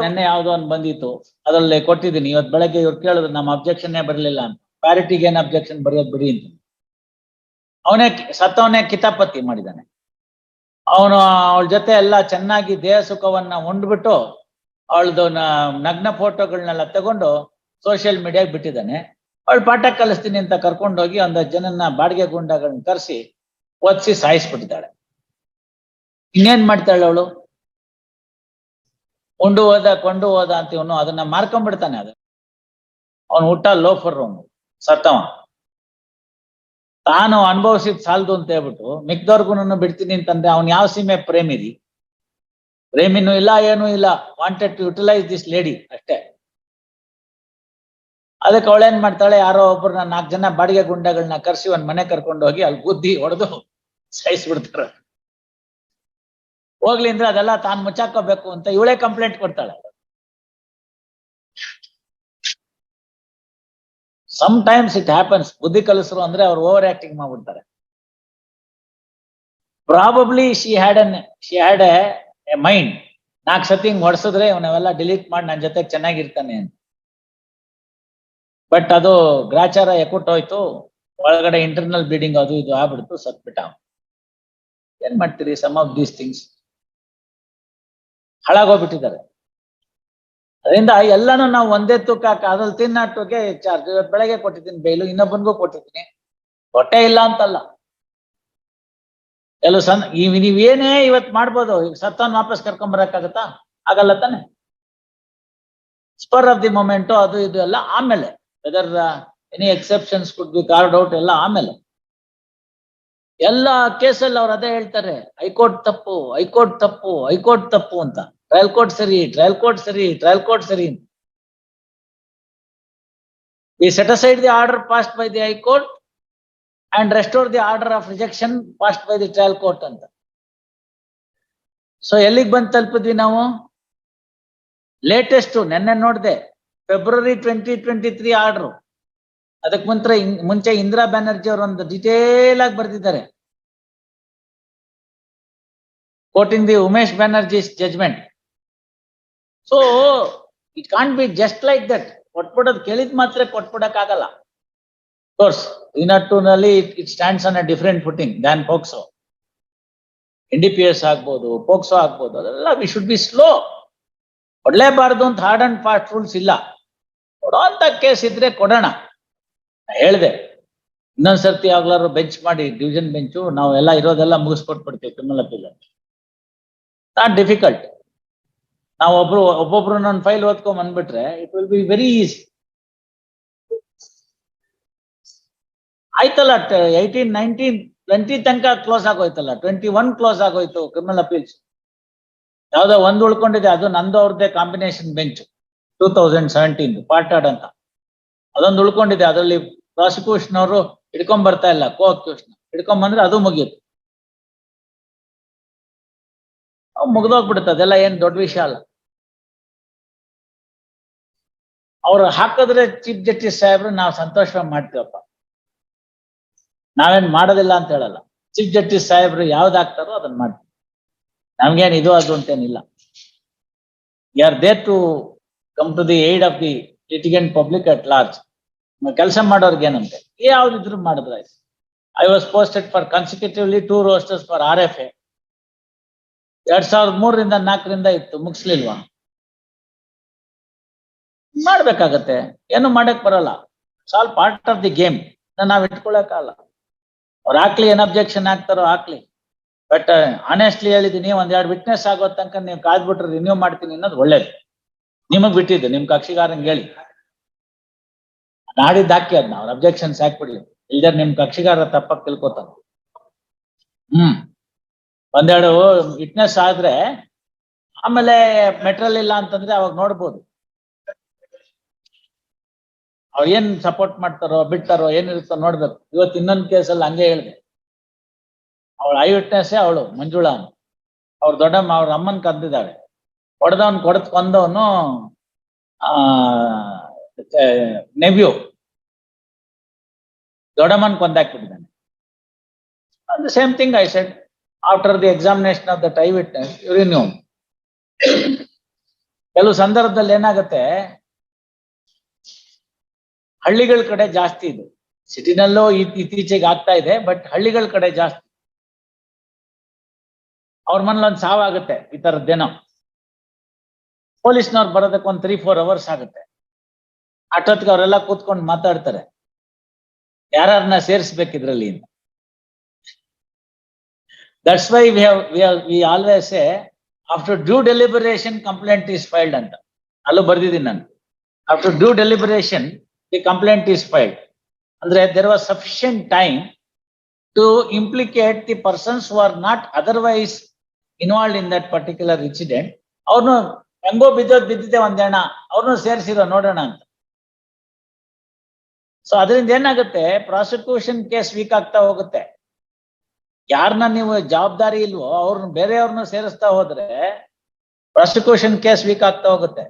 ನೆನ್ನೆ ಯಾವ್ದೋ ಒಂದು ಬಂದಿತ್ತು, ಅದ್ರಲ್ಲಿ ಕೊಟ್ಟಿದ್ದೀನಿ. ಇವತ್ತು ಬೆಳಗ್ಗೆ ಇವ್ರು ಕೇಳಿದ್ರು, ನಮ್ಮ ಅಬ್ಜೆಕ್ಷನ್ನೇ ಬರಲಿಲ್ಲ ಅಂತ. ಪ್ಯಾರಿಟಿಗೆ ಏನ್ ಅಬ್ಜೆಕ್ಷನ್ ಬರೆಯೋದು ಬಿಡಿ ಅಂತ. ಸತ್ತವನೇ ಕಿತಾಪತಿ ಮಾಡಿದ್ದಾನೆ. ಅವನು ಅವಳ ಜೊತೆ ಎಲ್ಲ ಚೆನ್ನಾಗಿ ದೇಹ ಸುಖವನ್ನ ಉಂಡ್ಬಿಟ್ಟು ಅವಳದು ನಗ್ನ ಫೋಟೋಗಳನ್ನೆಲ್ಲ ತಗೊಂಡು ಸೋಷಿಯಲ್ ಮೀಡಿಯಾಗೆ ಬಿಟ್ಟಿದ್ದಾನೆ. ಅವಳು ಪಾಠ ಕಲಿಸ್ತೀನಿ ಅಂತ ಕರ್ಕೊಂಡೋಗಿ ಒಂದ್ ಜನನ್ನ ಬಾಡಿಗೆ ಗುಂಡಗಳನ್ನ ಕರೆಸಿ ಓದಿಸಿ ಸಾಯಿಸ್ಬಿಟ್ಟಿದ್ದಾಳೆ. ಇನ್ನೇನ್ ಮಾಡ್ತಾಳೆ ಅವಳು? ಕೊಂಡು ಹೋದ ಕೊಂಡು ಹೋದ ಅಂತ ಇವನು ಅದನ್ನ ಮಾರ್ಕೊಂಡ್ಬಿಡ್ತಾನೆ. ಅದು ಅವನು ಹುಟ್ಟ ಲೋಫರ್, ಅವನು ಸತ್ತವ. ತಾನು ಅನುಭವಿಸಿದ್ ಸಾಲದು ಅಂತ ಹೇಳ್ಬಿಟ್ಟು ಮಿಕ್ದವ್ರಿಗೂ ಬಿಡ್ತೀನಿ ಅಂತಂದ್ರೆ ಅವ್ನು ಯಾವ ಸೀಮೆ ಪ್ರೇಮಿರಿ? ಪ್ರೇಮಿನೂ ಇಲ್ಲ, ಏನೂ ಇಲ್ಲ. Wanted to utilise this lady ಅಷ್ಟೇ. ಅದಕ್ಕೆ ಅವಳೇನ್ ಮಾಡ್ತಾಳೆ, ಯಾರೋ ಒಬ್ಬರನ್ನ 4 ಜನ ಬಾಡಿಗೆ ಗುಂಡಗಳನ್ನ ಕರ್ಸಿ ಒಂದ್ ಮನೆ ಕರ್ಕೊಂಡು ಹೋಗಿ ಅಲ್ಲಿ ಬುದ್ಧಿ ಹೊಡೆದು ಸಾಯಿಸ್ಬಿಡ್ತಾರ. ಹೋಗ್ಲಿ ಅಂದ್ರೆ ಅದೆಲ್ಲ ತಾನು ಮುಚ್ಚಾಕೋಬೇಕು ಅಂತ ಇವಳೇ ಕಂಪ್ಲೇಂಟ್ ಕೊಡ್ತಾಳೆ. Sometimes it happens. ಬುದ್ಧಿ ಕಲಿಸ್ರು ಅಂದ್ರೆ ಅವ್ರು ಓವರ್ ಆಕ್ಟಿಂಗ್ ಮಾಡ್ಬಿಡ್ತಾರೆ. Probably she had a mind. 4 ಸತಿ ಹಿಂಗ್ ಹೊಡ್ಸಿದ್ರೆ ಇವನವೆಲ್ಲ ಡಿಲೀಟ್ ಮಾಡಿ ನನ್ನ ಜೊತೆ ಚೆನ್ನಾಗಿರ್ತಾನೆ ಅಂತ. ಬಟ್ ಅದು ಗ್ರಾಚಾರ ಎಕ್ಕುಟ್ಟೋಯ್ತು, ಒಳಗಡೆ ಇಂಟರ್ನಲ್ ಬ್ಲೀಡಿಂಗ್ ಅದು ಇದು ಆಗ್ಬಿಡ್ತು, ಸತ್ಬಿಟ್ಟ. ಏನ್ ಮಾಡ್ತೀರಿ? ಸಮ್ ಆಫ್ ದೀಸ್ ಥಿಂಗ್ಸ್ ಹಾಳಾಗೋಗ್ಬಿಟ್ಟಿದ್ದಾರೆ. ಅದರಿಂದ ಎಲ್ಲಾನು ನಾವು ಒಂದೇ ತೂಕ ಅದ್ರಲ್ಲಿ ತಿನ್ನಟ್ಟುಗೆ ಚಾರ್ಜ್. ಬೆಳಗ್ಗೆ ಕೊಟ್ಟಿದ್ದೀನಿ ಬೈಲು, ಇನ್ನೊಬ್ಬನಿಗೂ ಕೊಟ್ಟಿದ್ದೀನಿ. ಹೊಟ್ಟೆ ಇಲ್ಲ ಅಂತಲ್ಲ. ನೀವೇನೇ ಇವತ್ ಮಾಡ್ಬೋದು, ಈಗ ಸತ್ತನ್ ವಾಪಸ್ ಕರ್ಕೊಂಡ್ ಬರಕ್ಕಾಗತ್ತಾ? ಆಗಲ್ಲ ತಾನೆ. ಸ್ಪರ್ ಆಫ್ ದಿ ಮೊಮೆಂಟು ಅದು ಇದು ಎಲ್ಲ ಆಮೇಲೆ, whether any exceptions could be carved out ಎಲ್ಲ ಆಮೇಲೆ. ಎಲ್ಲ ಕೇಸಲ್ಲಿ ಅವ್ರು ಅದೇ ಹೇಳ್ತಾರೆ, ಹೈಕೋರ್ಟ್ ತಪ್ಪು, ಹೈಕೋರ್ಟ್ ತಪ್ಪು, ಹೈಕೋರ್ಟ್ ತಪ್ಪು ಅಂತ. ಟ್ರಯಲ್ ಕೋರ್ಟ್ ಸರಿ, ಟ್ರಯಲ್ ಕೋರ್ಟ್ ಸರಿ, ಟ್ರಯಲ್ ಕೋರ್ಟ್ ಸರಿ. We set aside the order passed by the High Court and restore the order of rejection passed by the trial court ಅಂತ. ಸೊ ಎಲ್ಲಿಗೆ ಬಂದು ತಲುಪಿದ್ವಿ ನಾವು? ಲೇಟೆಸ್ಟ್ ನೆನ್ನೆ ನೋಡಿದೆ, February 2023 ಆರ್ಡರ್. ಅದಕ್ಕೆ ಮುಂಚೆ ಇಂದಿರಾ ಬ್ಯಾನರ್ಜಿ ಅವರು ಒಂದು ಡಿಟೇಲ್ ಆಗಿ ಬರೆದಿದ್ದಾರೆ, quoting the Umesh Banerjee's judgment. So it can't be just like that. ಕೊಟ್ಬಿಡೋದು ಕೇಳಿದ್ ಮಾತ್ರ ಕೊಟ್ಬಿಡಕ್ ಆಗಲ್ಲ. ಕೋರ್ಸ್ ನಲ್ಲಿ it stands on a different footing than POCSO. NDPS ಆಗ್ಬೋದು, ಪೋಕ್ಸೋ ಆಗ್ಬೋದು, ಅದೆಲ್ಲ ವಿ ಶುಡ್ ಬಿ ಸ್ಲೋ. ಕೊಡ್ಲೇಬಾರ್ದು ಅಂತ ಹಾರ್ಡ್ ಅಂಡ್ ಫಾಸ್ಟ್ ರೂಲ್ಸ್ ಇಲ್ಲ. ಕೊಡೋಂತ ಕೇಸ್ ಇದ್ರೆ ಕೊಡೋಣ. ಹೇಳ್ದೆ ಇನ್ನೊಂದ್ಸರ್ತಿ ಆಗ್ಲಾರು ಬೆಂಚ್ ಮಾಡಿ, ಡಿವಿಷನ್ ಬೆಂಚು, ನಾವೆಲ್ಲ ಇರೋದೆಲ್ಲ ಮುಗಿಸ್ಕೊಟ್ಬಿಡ್ತೀವಿ ಕ್ರಿಮಿನಲ್ ಅಪೀಲ್. Not difficult. ನಾವು ಒಬ್ಬೊಬ್ರು ನನ್ನ ಫೈಲ್ ಓದ್ಕೊಂಡ್ ಬಂದ್ಬಿಟ್ರೆ it will be very easy. ಆಯ್ತಲ್ಲ, 18, 19, 20 ತನಕ ಕ್ಲೋಸ್ ಆಗೋಯ್ತಲ್ಲ. 21 ಕ್ಲೋಸ್ ಆಗೋಯ್ತು ಕ್ರಿಮಿನಲ್ ಅಪೀಲ್ಸ್. ಯಾವ್ದೋ ಒಂದು ಉಳ್ಕೊಂಡಿದೆ, ಅದು ನಂದು ಅವ್ರದ್ದೇ ಕಾಂಬಿನೇಷನ್ ಬೆಂಚ್ 2017 ಪಾರ್ಟಾಡ್ ಅಂತ. ಅದೊಂದು ಉಳ್ಕೊಂಡಿದೆ. ಅದರಲ್ಲಿ ಪ್ರಾಸಿಕ್ಯೂಷನ್ ಅವರು ಹಿಡ್ಕೊಂಡ್ ಬರ್ತಾ ಇಲ್ಲ, ಕೋ ಅಕ್ಯೂಷನ್ ಹಿಡ್ಕೊಂಡ್ ಬಂದ್ರೆ ಅದು ಮುಗಿಯುತ್ತೆ, ಮುಗ್ದೋಗ್ಬಿಡುತ್ತೆ. ಅದೆಲ್ಲ ಏನ್ ದೊಡ್ಡ ವಿಷಯ ಅಲ್ಲ. ಅವ್ರು ಹಾಕಿದ್ರೆ ಚೀಫ್ ಜಸ್ಟಿಸ್ ಸಾಹೇಬ್ರು ನಾವು ಸಂತೋಷವಾಗಿ ಮಾಡ್ತೀವಪ್ಪ, ನಾವೇನ್ ಮಾಡೋದಿಲ್ಲ ಅಂತ ಹೇಳಲ್ಲ. ಚೀಫ್ ಜಸ್ಟಿಸ್ ಸಾಹೇಬ್ರು ಯಾವ್ದು ಹಾಕ್ತಾರೋ ಅದನ್ನ ಮಾಡ್ತೀವಿ. ನಮ್ಗೇನ್ ಇದು ಅದು ಅಂತೇನಿಲ್ಲ. We are there to come to the aid of the litigant public at large. ಕೆಲಸ ಮಾಡೋರ್ಗೆ ಏನಂತೆ ಯಾವ್ದಿದ್ರು ಮಾಡಿದ್ರೆ ಆಯ್ತು. I was posted for consecutively 2 rosters for RFA. 2003ರಿಂದ 4ರಿಂದ ಇತ್ತು, ಮುಗಿಸ್ಲಿಲ್ವಾ? ಮಾಡ್ಬೇಕಾಗತ್ತೆ, ಏನು ಮಾಡಕ್ ಬರಲ್ಲ. It's all part of the game. ನಾವ್ ಇಟ್ಕೊಳಕ್ಕಾಗಲ್ಲ. ಅವ್ರು ಹಾಕ್ಲಿ, ಏನ್ ಅಬ್ಜೆಕ್ಷನ್ ಹಾಕ್ತಾರೋ ಹಾಕ್ಲಿ. ಬಟ್ ಆನೆಸ್ಟ್ಲಿ ಹೇಳಿದೀನಿ, 1-2 ವಿಟ್ನೆಸ್ ಆಗೋ ತನಕ ನೀವು ಕಾದ್ಬಿಟ್ರೆ ರಿನ್ಯೂ ಮಾಡ್ತೀನಿ ಅನ್ನೋದು ಒಳ್ಳೇದು. ನಿಮಗ್ ಬಿಟ್ಟಿದ್ದು, ನಿಮ್ ಕಕ್ಷಿಗಾರಂಗೆ ಹೇಳಿ ನಾಡಿದ್ದು ಹಾಕಿ ಅದನ್ನ. ಅವ್ರ ಅಬ್ಜೆಕ್ಷನ್ಸ್ ಹಾಕ್ಬಿಡ್ಲಿ, ಇಲ್ದೇ ನಿಮ್ ಕಕ್ಷಿಗಾರ ತಪ್ಪಾಗಿ ತಿಳ್ಕೊತಾನೆ. 1-2 ವಿಟ್ನೆಸ್ ಆದ್ರೆ ಆಮೇಲೆ ಮೆಟ್ರಲ್ ಇಲ್ಲ ಅಂತಂದ್ರೆ ಅವಾಗ ನೋಡ್ಬೋದು ಅವ್ರು ಏನ್ ಸಪೋರ್ಟ್ ಮಾಡ್ತಾರೋ ಬಿಡ್ತಾರೋ ಏನಿರುತ್ತೋ ನೋಡ್ಬೇಕು. ಇವತ್ತು ಇನ್ನೊಂದು ಕೇಸಲ್ಲಿ ಹಂಗೆ ಹೇಳಿದೆ. ಅವಳು ಐ ವಿಟ್ನೆಸ್, ಅವಳು ಮಂಜುಳಾ, ಅವ್ರ ದೊಡ್ಡಮ್ಮ ಅವ್ರ ಅಮ್ಮನ್ ಕದ್ದಿದ್ದಾಳೆ. ಹೊಡೆದವನ್ ಕೊಂದವನು ನೆವ್ಯೂ ದೊಡ್ಡಮ್ಮನ್ ಕೊಂದಾಕ್ಬಿಟ್ಟಿದ್ದಾನೆ. The same thing I said after the examination of that eye witness, you renew. ಕೆಲವು ಸಂದರ್ಭದಲ್ಲಿ ಏನಾಗುತ್ತೆ, ಹಳ್ಳಿಗಳ ಕಡೆ ಜಾಸ್ತಿ ಇದು, ಸಿಟಿನಲ್ಲೂ ಇತ್ತೀಚೆಗೆ ಆಗ್ತಾ ಇದೆ, ಬಟ್ ಹಳ್ಳಿಗಳ ಕಡೆ ಜಾಸ್ತಿ. ಅವ್ರ ಮನೇಲಿ ಒಂದು ಸಾವಾಗುತ್ತೆ ಈ ತರದ್ದೇನೋ, ಪೊಲೀಸ್ನವ್ರು ಬರೋದಕ್ಕೆ ಒಂದು 3-4 hours ಆಗುತ್ತೆ. ಅಷ್ಟೊತ್ತಿಗೆ ಅವರೆಲ್ಲ ಕೂತ್ಕೊಂಡು ಮಾತಾಡ್ತಾರೆ, ಯಾರನ್ನ ಸೇರಿಸ್ಬೇಕಿದ್ರಲ್ಲಿ. That's why we always say after due deliberation complaint is filed ಅಂತ. ಅಲ್ಲೂ ಬರ್ದಿದ್ದೀನಿ ನಾನು, after due deliberation the complaint is filed. ಅಂದ್ರೆ there was sufficient time to implicate the persons who are not otherwise involved in that particular incident. ಅವ್ರನ್ನು ಹೆಂಗೋ ಬಿದ್ದಿದೆ ಒಂದೇಣ, ಅವ್ರನ್ನು ಸೇರಿಸಿರೋ ನೋಡೋಣ ಅಂತ. ಸೊ ಅದರಿಂದ ಏನಾಗುತ್ತೆ, ಪ್ರಾಸಿಕ್ಯೂಷನ್ ಕೇಸ್ ವೀಕ್ ಆಗ್ತಾ ಹೋಗುತ್ತೆ. ಯಾರನ್ನ ನೀವು ಜವಾಬ್ದಾರಿ ಇಲ್ವೋ ಅವ್ರನ್ನ ಬೇರೆಯವ್ರನ್ನ ಸೇರಿಸ್ತಾ ಹೋದ್ರೆ ಪ್ರಾಸಿಕ್ಯೂಷನ್ ಕೇಸ್ ವೀಕ್ ಆಗ್ತಾ ಹೋಗುತ್ತೆ.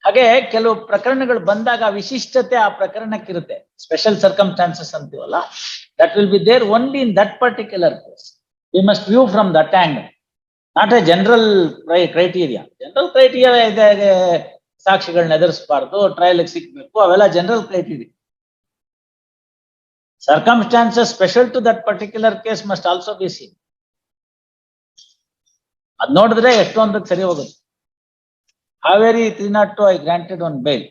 ಹಾಗೆ ಕೆಲವು ಪ್ರಕರಣಗಳು ಬಂದಾಗ ವಿಶಿಷ್ಟತೆ ಆ ಪ್ರಕರಣಕ್ಕಿರುತ್ತೆ, ಸ್ಪೆಷಲ್ ಸರ್ಕಮ್ಸ್ಟಾನ್ಸಸ್ ಅಂತೀವಲ್ಲ, that will be there only in that particular case. We must view from that angle, not a general criteria. General criteria ಇದೆ, ಸಾಕ್ಷಿಗಳನ್ನ ಎದುರಿಸಬಾರ್ದು, ಟ್ರಯಲ್ಗೆ ಸಿಕ್ಬೇಕು, ಅವೆಲ್ಲ general criteria. Circumstances special to that particular case must also be seen. ಅದ್ ನೋಡಿದ್ರೆ ಎಷ್ಟೊಂದಕ್ಕೆ ಸರಿ ಹೋಗುತ್ತೆ. Haveri 302 I granted on bail.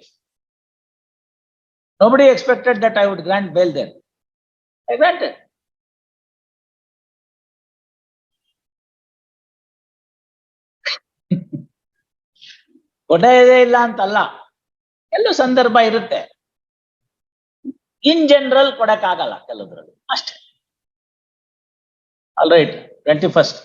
Nobody expected that I would grant bail there. I granted. ಕೊಡದೇ ಇಲ್ಲ ಅಂತಲ್ಲ, ಎಲ್ಲೂ ಸಂದರ್ಭ ಇರುತ್ತೆ. ಇನ್ ಜನರಲ್ ಕೊಡಕ್ಕಾಗಲ್ಲ ಕೆಲವದ್ರಲ್ಲಿ ಅಷ್ಟೇ. All right, 21st.